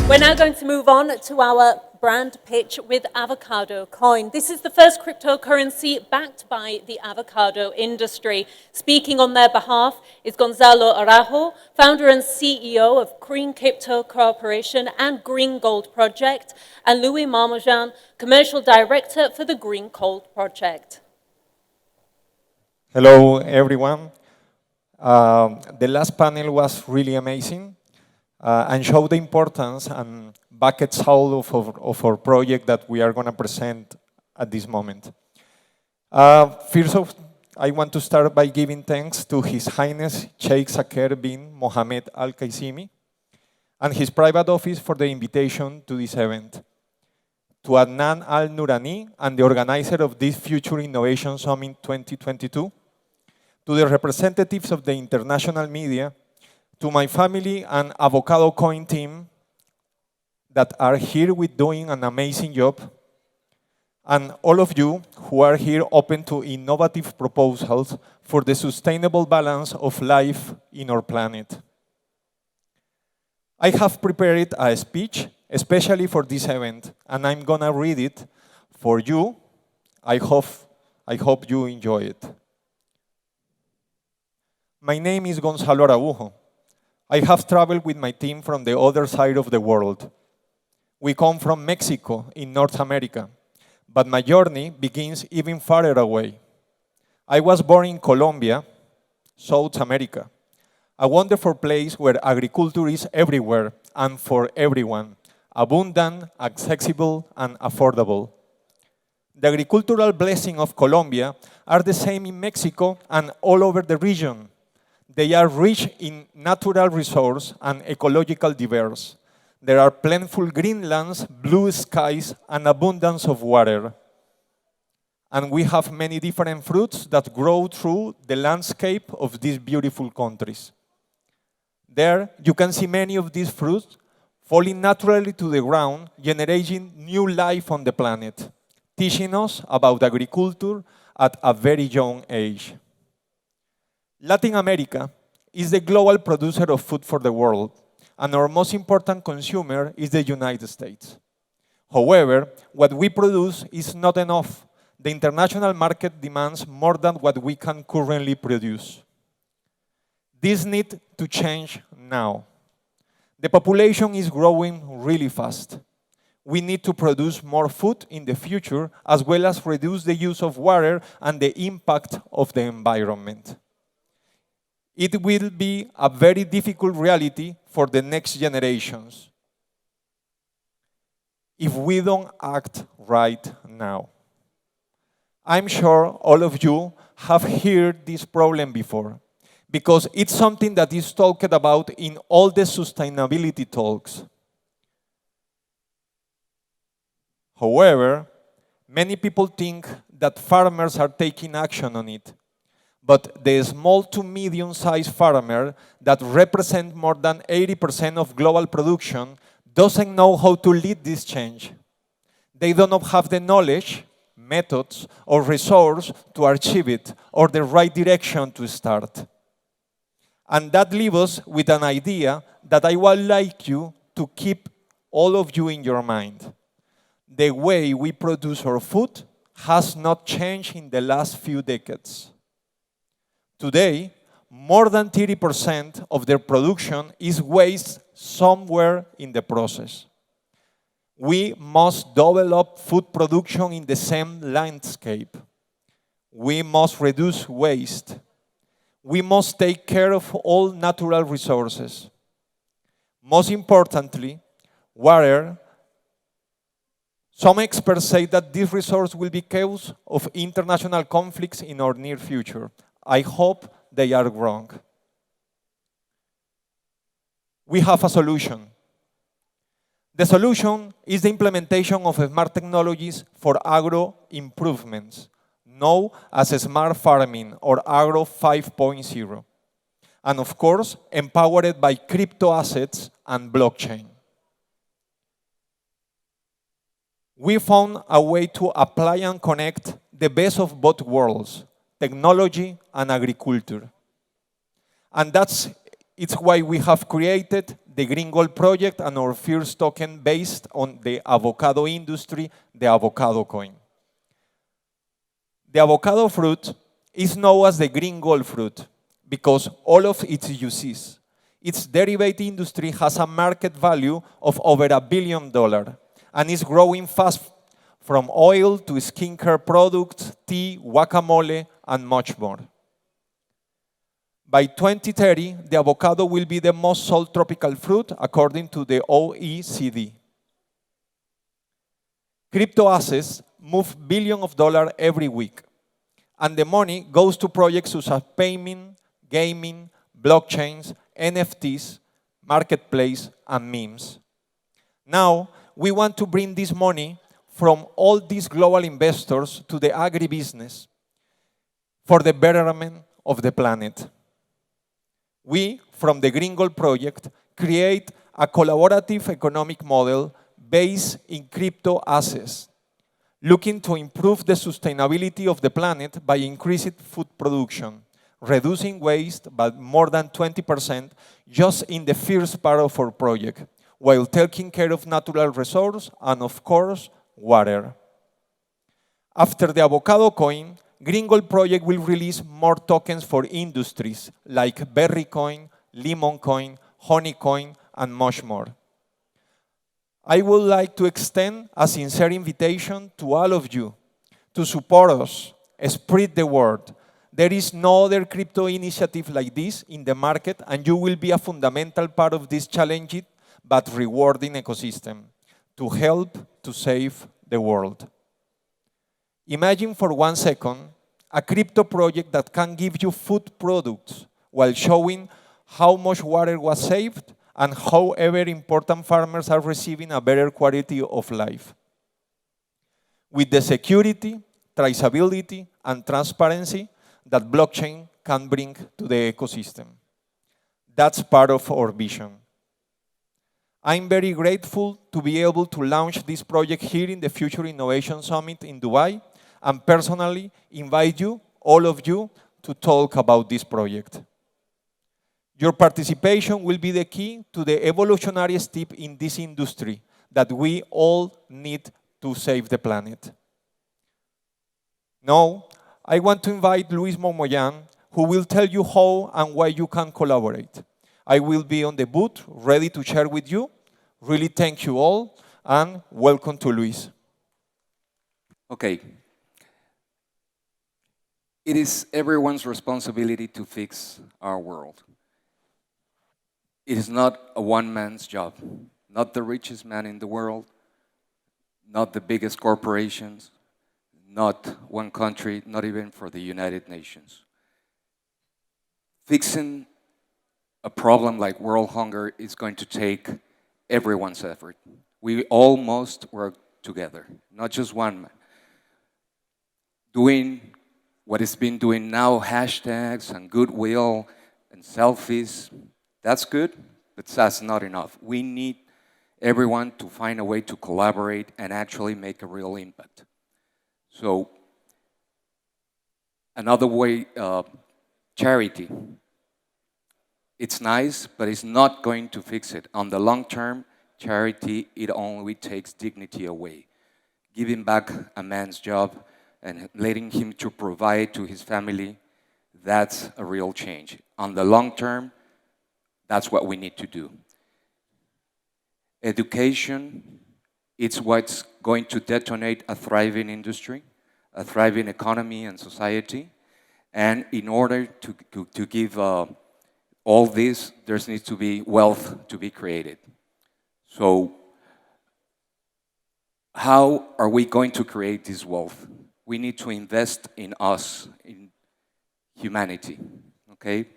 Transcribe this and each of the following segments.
We're now going to move on to our brand pitch with Avocado Coin. This is the first cryptocurrency backed by the avocado industry. Speaking on their behalf is Gonzalo Araújo, founder and CEO of Green Crypto Corporation and Green Gold Project, and Louis Maumejean, commercial director for the Green Gold Project. Hello, everyone. The last panel was really amazing and showed the importance and bucket soul of our project that we are going to present at this moment. First off, I want to start by giving thanks to His Highness Sheikh Saker bin Mohammed Al Qaisimi and his private office for the invitation to this event. To Adnan Al Nourani and the organizer of this Future Innovation Summit 2022, to the representatives of the international media, to my family and Avocado Coin team that are here with doing an amazing job, and all of you who are here open to innovative proposals for the sustainable balance of life in our planet. I have prepared a speech especially for this event, and I'm gonna read it for you. I hope you enjoy it. My name is Gonzalo Araújo. I have traveled with my team from the other side of the world. We come from Mexico in North America, but my journey begins even farther away. I was born in Colombia, South America, a wonderful place where agriculture is everywhere and for everyone, abundant, accessible, and affordable. The agricultural blessings of Colombia are the same in Mexico and all over the region. They are rich in natural resources and ecological diverse. There are plentiful green lands, blue skies, and abundance of water. And we have many different fruits that grow through the landscape of these beautiful countries. There, you can see many of these fruits falling naturally to the ground, generating new life on the planet, teaching us about agriculture at a very young age. Latin America is the global producer of food for the world, and our most important consumer is the United States. However, what we produce is not enough. The international market demands more than what we can currently produce. This needs to change now. The population is growing really fast. We need to produce more food in the future, as well as reduce the use of water and the impact of the environment. It will be a very difficult reality for the next generations if we don't act right now. I'm sure all of you have heard this problem before, because it's something that is talked about in all the sustainability talks. However, many people think that farmers are taking action on it. But the small to medium-sized farmer that represent more than 80% of global production doesn't know how to lead this change. They do not have the knowledge, methods, or resource to achieve it, or the right direction to start. And that leaves us with an idea that I would like you to keep all of you in your mind. The way we produce our food has not changed in the last few decades. Today, more than 30% of their production is waste somewhere in the process. We must develop food production in the same landscape. We must reduce waste. We must take care of all natural resources. Most importantly, water. Some experts say that this resource will be cause of international conflicts in our near future. I hope they are wrong. We have a solution. The solution is the implementation of smart technologies for agro improvements, known as smart farming or agro 5.0, and of course, empowered by crypto assets and blockchain. We found a way to apply and connect the best of both worlds, technology and agriculture. And it's why we have created the Green Gold project and our first token based on the avocado industry, the Avocado Coin. The avocado fruit is known as the green gold fruit because all of its uses. Its derivative industry has a market value of over $1 billion and is growing fast from oil to skincare products, tea, guacamole, and much more. By 2030, the avocado will be the most sold tropical fruit according to the OECD. Crypto assets move billions of dollars every week, and the money goes to projects such as payment, gaming, blockchains, NFTs, marketplace, and memes. Now, we want to bring this money from all these global investors to the agribusiness for the betterment of the planet. We, from the Green Gold project, create a collaborative economic model based in crypto assets, looking to improve the sustainability of the planet by increasing food production, reducing waste by more than 20% just in the first part of our project, while taking care of natural resources and, of course, water. After the Avocado Coin, Green Gold project will release more tokens for industries like Berry Coin, Lemon Coin, Honey Coin, and much more. I would like to extend a sincere invitation to all of you to support us, spread the word. There is no other crypto initiative like this in the market, and you will be a fundamental part of this challenging but rewarding ecosystem to help to save the world. Imagine for 1 second a crypto project that can give you food products while showing how much water was saved and how ever important farmers are receiving a better quality of life. With the security, traceability, and transparency that blockchain can bring to the ecosystem. That's part of our vision. I'm very grateful to be able to launch this project here in the Future Innovation Summit in Dubai and personally invite you, all of you, to talk about this project. Your participation will be the key to the evolutionary step in this industry that we all need to save the planet. Now, I want to invite Maumejean, who will tell you how and why you can collaborate. I will be on the booth, ready to share with you. Really thank you all, and welcome to Luis. Okay. It is everyone's responsibility to fix our world. It is not a one-man's job, not the richest man in the world, not the biggest corporations, not one country, not even for the United Nations. Fixing a problem like world hunger is going to take everyone's effort. We all must work together, not just one man. Doing what it's been doing now, hashtags and goodwill and selfies, that's good, but that's not enough. We need everyone to find a way to collaborate and actually make a real impact. So, another way, charity. It's nice, but it's not going to fix it. On the long term, charity, it only takes dignity away. Giving back a man's job and letting him to provide to his family, that's a real change. On the long term, that's what we need to do. Education, it's what's going to detonate a thriving industry, a thriving economy and society. And in order to give all this, there needs to be wealth to be created. So how are we going to create this wealth? We need to invest in us, in humanity, okay?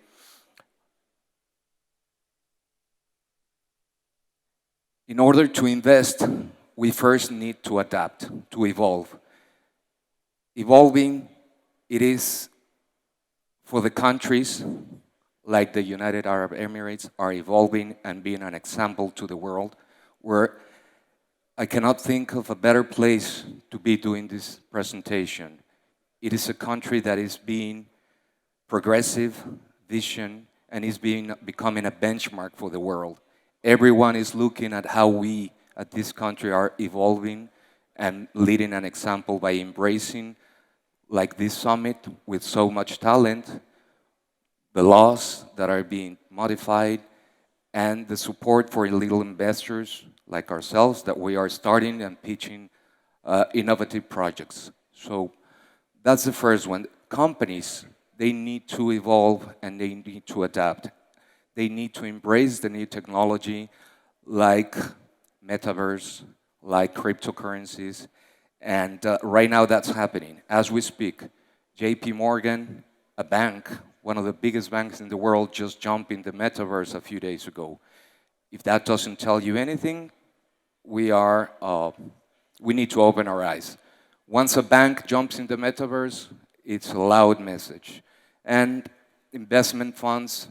In order to invest, we first need to adapt, to evolve. Evolving, it is for the countries like the United Arab Emirates are evolving and being an example to the world, where I cannot think of a better place to be doing this presentation. It is a country that is being progressive, vision, and is becoming a benchmark for the world. Everyone is looking at how we at this country are evolving and leading an example by embracing, like this summit with so much talent, the laws that are being modified, and the support for little investors like ourselves that we are starting and pitching innovative projects. So that's the first one. Companies, they need to evolve and they need to adapt. They need to embrace the new technology like metaverse, like cryptocurrencies, and right now that's happening. As we speak, JP Morgan, a bank, one of the biggest banks in the world, just jumped in the metaverse a few days ago. If that doesn't tell you anything, we need to open our eyes. Once a bank jumps in the metaverse, it's a loud message. And investment funds,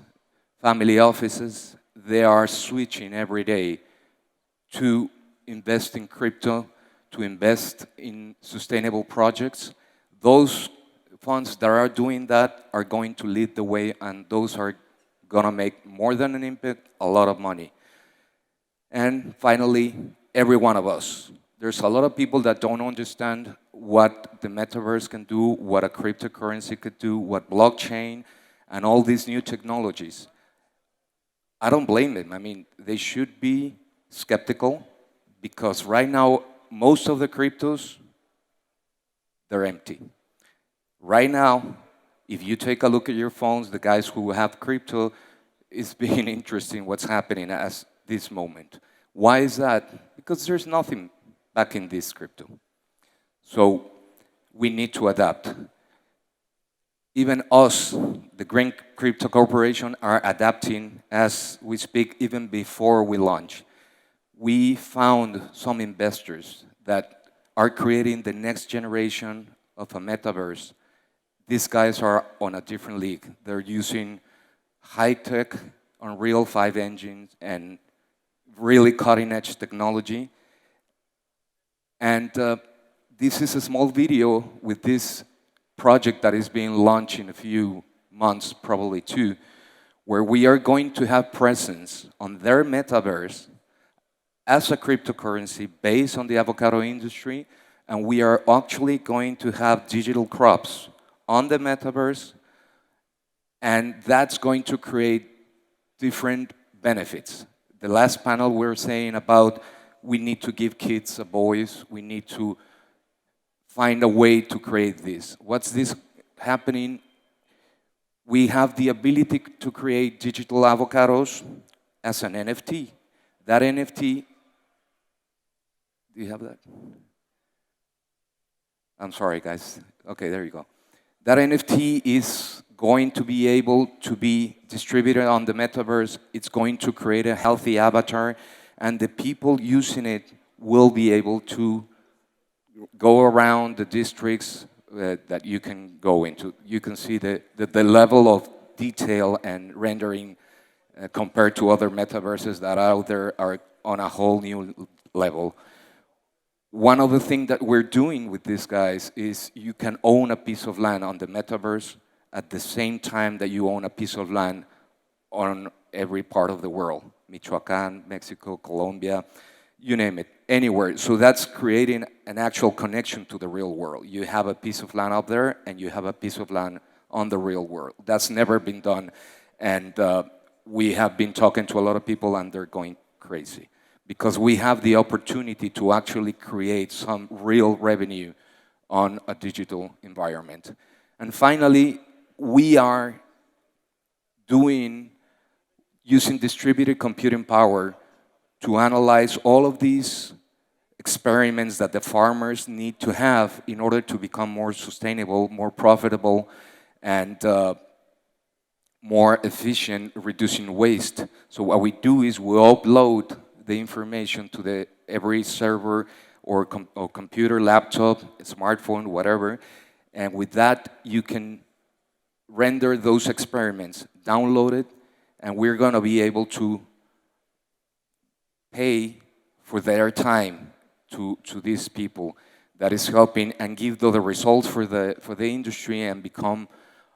family offices, they are switching every day to invest in crypto, to invest in sustainable projects. Those funds that are doing that are going to lead the way, and those are going to make more than an impact, a lot of money. And finally, every one of us. There's a lot of people that don't understand what the metaverse can do, what a cryptocurrency could do, what blockchain, and all these new technologies. I don't blame them. I mean, they should be skeptical because right now, most of the cryptos, they're empty. Right now, if you take a look at your phones, the guys who have crypto, it's been interesting what's happening at this moment. Why is that? Because there's nothing back in this crypto. So we need to adapt. Even us, the Green Crypto Corporation, are adapting as we speak, even before we launch. We found some investors that are creating the next generation of a metaverse. These guys are on a different league. They're using high-tech Unreal 5 engines and really cutting-edge technology. And this is a small video with this project that is being launched in a few months, probably two, where we are going to have presence on their metaverse as a cryptocurrency based on the avocado industry, and we are actually going to have digital crops on the metaverse, and that's going to create different benefits. The last panel we were saying about we need to give kids a voice, we need to find a way to create this. What's this happening? We have the ability to create digital avocados as an NFT. That NFT, do you have that? I'm sorry, guys. Okay, there you go. That NFT is going to be able to be distributed on the metaverse. It's going to create a healthy avatar, and the people using it will be able to go around the districts that you can go into. You can see the level of detail and rendering compared to other metaverses that are out there are on a whole new level. One of the things that we're doing with these guys is you can own a piece of land on the metaverse at the same time that you own a piece of land on every part of the world. Michoacán, Mexico, Colombia, you name it, anywhere. So that's creating an actual connection to the real world. You have a piece of land up there and you have a piece of land on the real world. That's never been done. And we have been talking to a lot of people and they're going crazy because we have the opportunity to actually create some real revenue on a digital environment. And finally, we are using distributed computing power to analyze all of these experiments that the farmers need to have in order to become more sustainable, more profitable, and more efficient, reducing waste. So what we do is we upload the information to every server or computer, laptop, smartphone, whatever, and with that you can render those experiments, download it, and we're going to be able to pay for their time to these people that is helping and give the results for the industry and become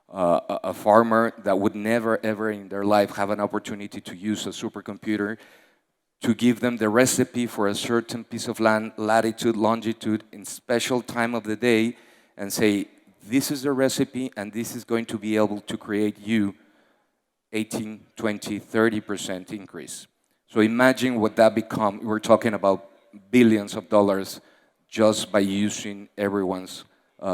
a farmer that would never ever in their life have an opportunity to use a supercomputer to give them the recipe for a certain piece of land, latitude, longitude, in special time of the day, and say, this is the recipe, and this is going to be able to create you 18, 20, 30% increase. So imagine what that become. We're talking about billions of dollars just by using everyone's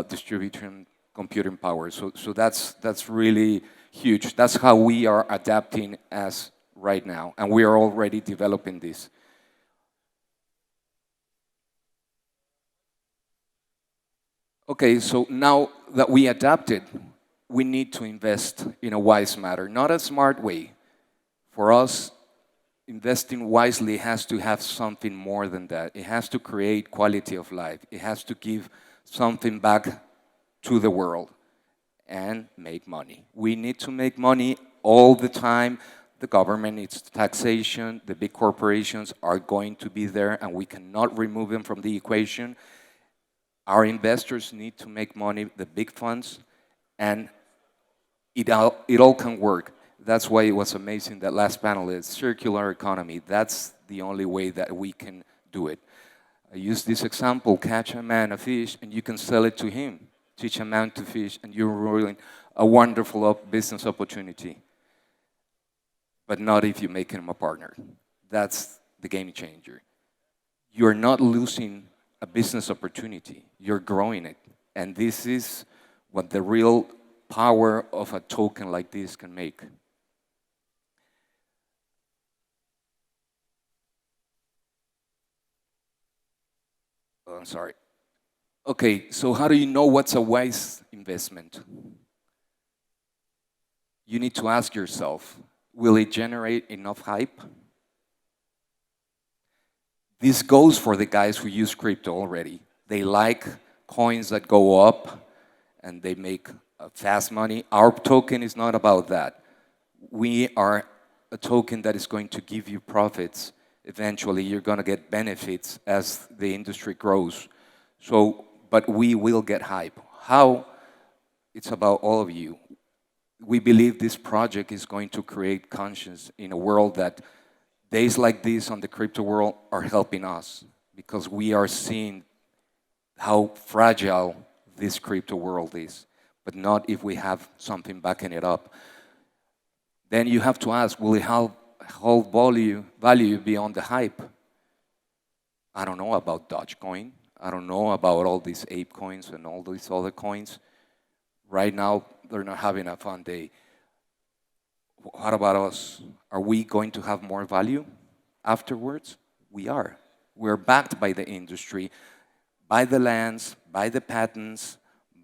distribution computing power. So that's really huge. That's how we are adapting as right now, and we are already developing this. Okay, so now that we adapted, we need to invest in a wise manner, not a smart way. For us, investing wisely has to have something more than that. It has to create quality of life. It has to give something back to the world and make money. We need to make money all the time. The government needs taxation. The big corporations are going to be there, and we cannot remove them from the equation. Our investors need to make money, the big funds, and it all can work. That's why it was amazing that last panel is circular economy. That's the only way that we can do it. I use this example: catch a man a fish, and you can sell it to him. Teach a man to fish, and you're ruling a wonderful business opportunity. But not if you make him a partner. That's the game changer. You're not losing a business opportunity. You're growing it. And this is what the real power of a token like this can make. Oh, I'm sorry. Okay, so how do you know what's a wise investment? You need to ask yourself, will it generate enough hype? This goes for the guys who use crypto already. They like coins that go up and they make fast money. Our token is not about that. We are a token that is going to give you profits. Eventually, you're going to get benefits as the industry grows. But we will get hype. How? It's about all of you. We believe this project is going to create conscience in a world that days like this on the crypto world are helping us, because we are seeing how fragile this crypto world is, but not if we have something backing it up. Then you have to ask, will it hold value beyond the hype? I don't know about Dogecoin. I don't know about all these ape coins and all these other coins. Right now, they're not having a fun day. What about us? Are we going to have more value afterwards? We are. We're backed by the industry, by the lands, by the patents,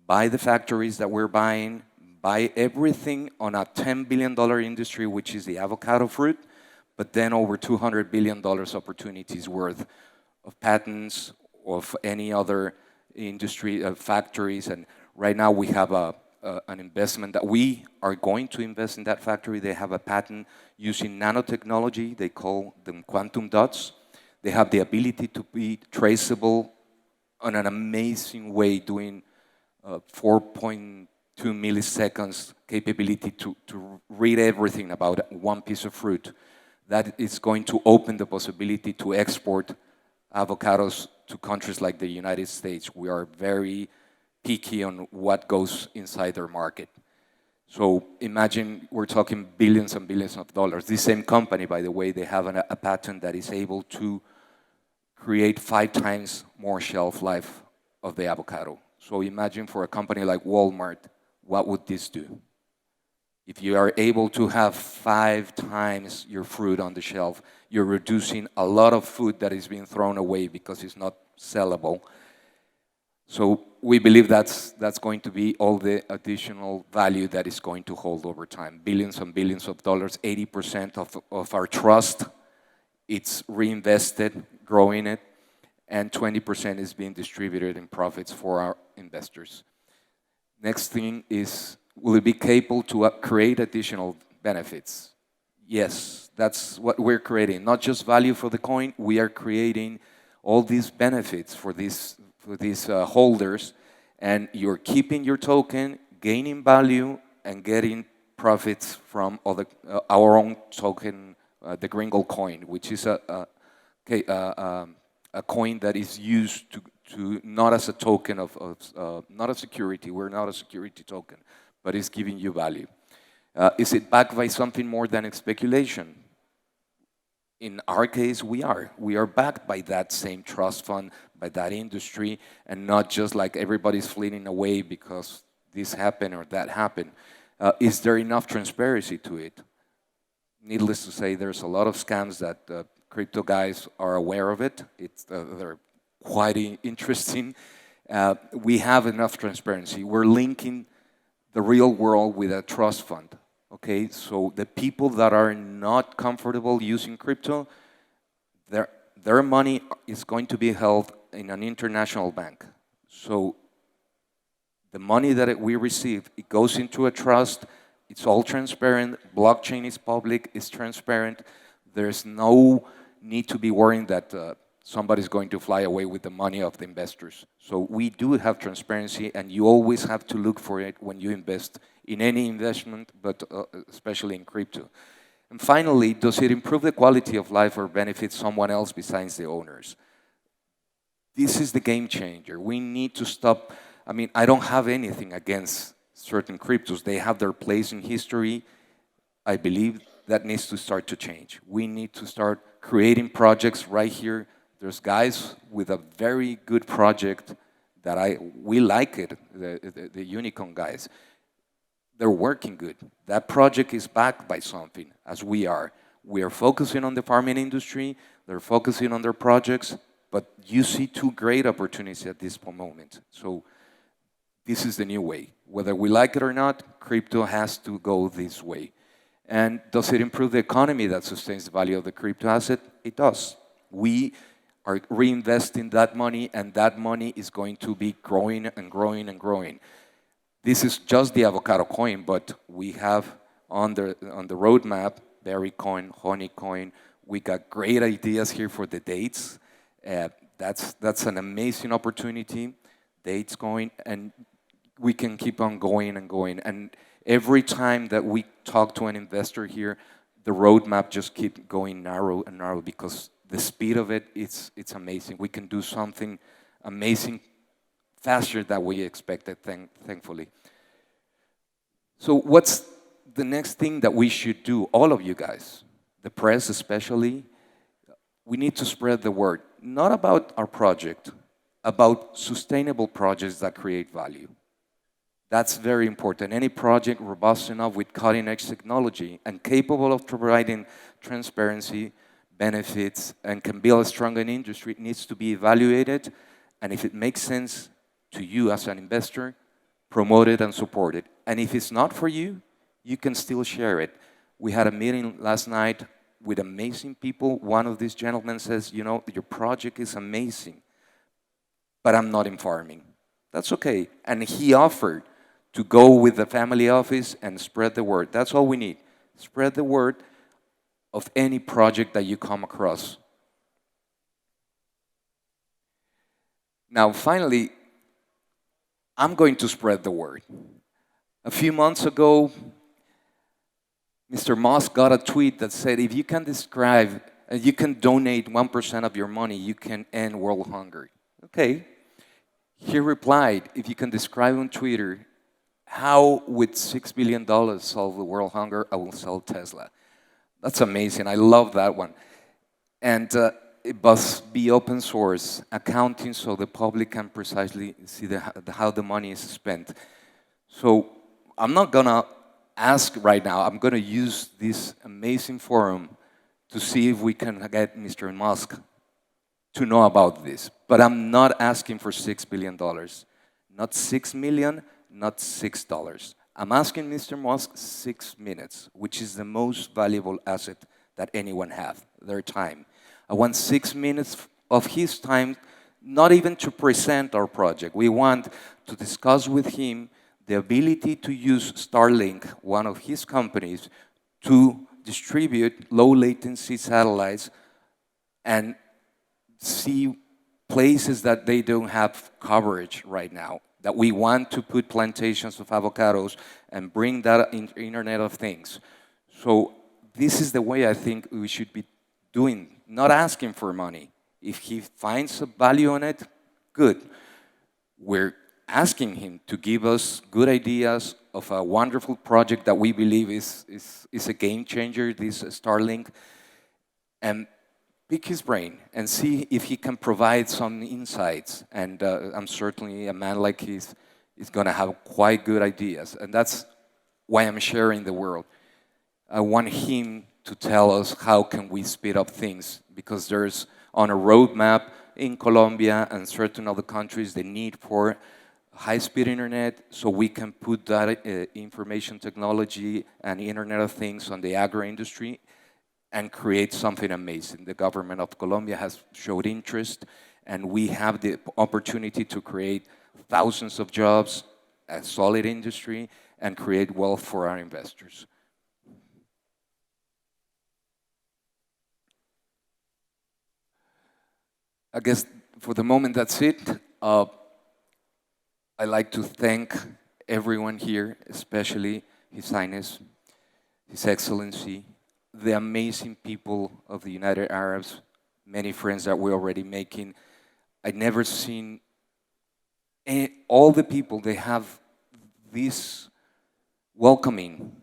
by the factories that we're buying, by everything on a $10 billion industry, which is the avocado fruit, but then over $200 billion opportunities worth of patents, of any other industry, factories. And right now we have an investment that we are going to invest in that factory. They have a patent using nanotechnology. They call them quantum dots. They have the ability to be traceable on an amazing way, doing 4.2 milliseconds capability to read everything about one piece of fruit. That is going to open the possibility to export avocados to countries like the United States. We are very picky on what goes inside their market. So imagine we're talking billions and billions of dollars. This same company, by the way, they have a patent that is able to create 5 times more shelf life of the avocado. So imagine for a company like Walmart, what would this do? If you are able to have 5 times your fruit on the shelf, you're reducing a lot of food that is being thrown away because it's not sellable. So we believe that's going to be all the additional value that is going to hold over time. Billions and billions of dollars, 80% of our trust, it's reinvested, growing it, and 20% is being distributed in profits for our investors. Next thing is, will it be capable to create additional benefits? Yes, that's what we're creating. Not just value for the coin, we are creating all these benefits for these holders, and you're keeping your token, gaining value, and getting profits from our own token, the Gringo coin, which is okay, a coin that is used to not as a token not a security, we're not a security token, but it's giving you value. Is it backed by something more than a speculation? In our case, we are. We are backed by that same trust fund, by that industry, and not just like everybody's fleeing away because this happened or that happened. Is there enough transparency to it? Needless to say, there's a lot of scams that crypto guys are aware of it. They're quite interesting. We have enough transparency. We're linking the real world with a trust fund. Okay, so the people that are not comfortable using crypto, their money is going to be held in an international bank. So the money that we receive, it goes into a trust. It's all transparent. Blockchain is public. It's transparent. There's no need to be worrying that somebody's going to fly away with the money of the investors. So we do have transparency, and you always have to look for it when you invest in any investment, but especially in crypto. And finally, does it improve the quality of life or benefit someone else besides the owners? This is the game changer. We need to stop. I mean, I don't have anything against certain cryptos. They have their place in history. I believe that needs to start to change. We need to start creating projects right here. There's guys with a very good project that we like it, the unicorn guys. They're working good. That project is backed by something, as we are. We are focusing on the farming industry. They're focusing on their projects. But you see two great opportunities at this moment. So this is the new way. Whether we like it or not, crypto has to go this way. And does it improve the economy that sustains the value of the crypto asset? It does. We are reinvesting that money, and that money is going to be growing and growing and growing. This is just the avocado coin, but we have on the roadmap berry coin, honey coin. We got great ideas here for the dates. That's an amazing opportunity. Dates coin, and we can keep on going and going. And every time that we talk to an investor here, the roadmap just keeps going narrow and narrow because the speed of it, it's amazing. We can do something amazing faster than we expected, thankfully. So what's the next thing that we should do, all of you guys, the press especially? We need to spread the word, not about our project, about sustainable projects that create value. That's very important. Any project robust enough with cutting-edge technology and capable of providing transparency, benefits, and can build a stronger industry needs to be evaluated, and if it makes sense to you as an investor, promote it and support it. And if it's not for you, you can still share it. We had a meeting last night with amazing people. One of these gentlemen says, you know, your project is amazing, but I'm not in farming. That's okay. And he offered to go with the family office and spread the word. That's all we need. Spread the word of any project that you come across. Now, finally, I'm going to spread the word. A few months ago, Mr. Musk got a tweet that said, if you can describe, you can donate 1% of your money, you can end world hunger. Okay. He replied, if you can describe on Twitter, how would $6 billion solve the world hunger, I will sell Tesla. That's amazing. I love that one. And it must be open source accounting so the public can precisely see how the money is spent. So I'm not going to ask right now. I'm going to use this amazing forum to see if we can get Mr. Musk to know about this. But I'm not asking for $6 billion. Not 6 million, not $6. I'm asking Mr. Musk 6 minutes, which is the most valuable asset that anyone has, their time. I want 6 minutes of his time, not even to present our project. We want to discuss with him the ability to use Starlink, one of his companies, to distribute low latency satellites and see places that they don't have coverage right now, that we want to put plantations of avocados and bring that Internet of Things. So this is the way I think we should be doing, not asking for money. If he finds a value on it, good. We're asking him to give us good ideas of a wonderful project that we believe is a game changer, this Starlink, and pick his brain and see if he can provide some insights. And I'm certainly a man like he's going to have quite good ideas. And that's why I'm sharing the world. I want him to tell us how can we speed up things, because there's on a roadmap in Colombia and certain other countries the need for high-speed internet, so we can put that information technology and Internet of Things on the agro industry and create something amazing. The government of Colombia has showed interest, and we have the opportunity to create thousands of jobs, a solid industry, and create wealth for our investors. I guess for the moment that's it. I'd like to thank everyone here, especially His Highness, His Excellency, the amazing people of the United Arabs, many friends that we're already making. I've never seen all the people, they have this welcoming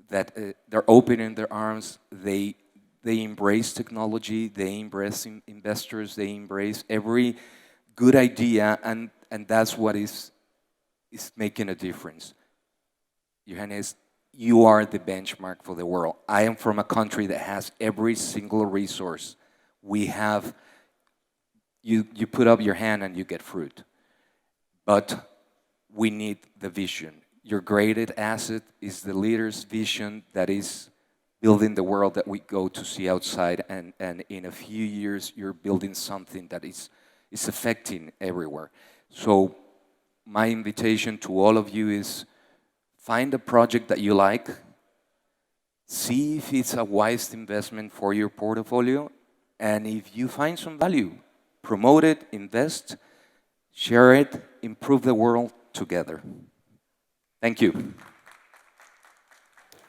that they're opening their arms, they embrace technology, they embrace investors, they embrace every good idea, and that's what is making a difference. Your Highness, you are the benchmark for the world. I am from a country that has every single resource. We have, you put up your hand and you get fruit. But we need the vision. Your greatest asset is the leader's vision that is building the world that we go to see outside, and in a few years, you're building something that is affecting everywhere. So my invitation to all of you is find a project that you like, see if it's a wise investment for your portfolio, and if you find some value, promote it, invest, share it, improve the world together. Thank you.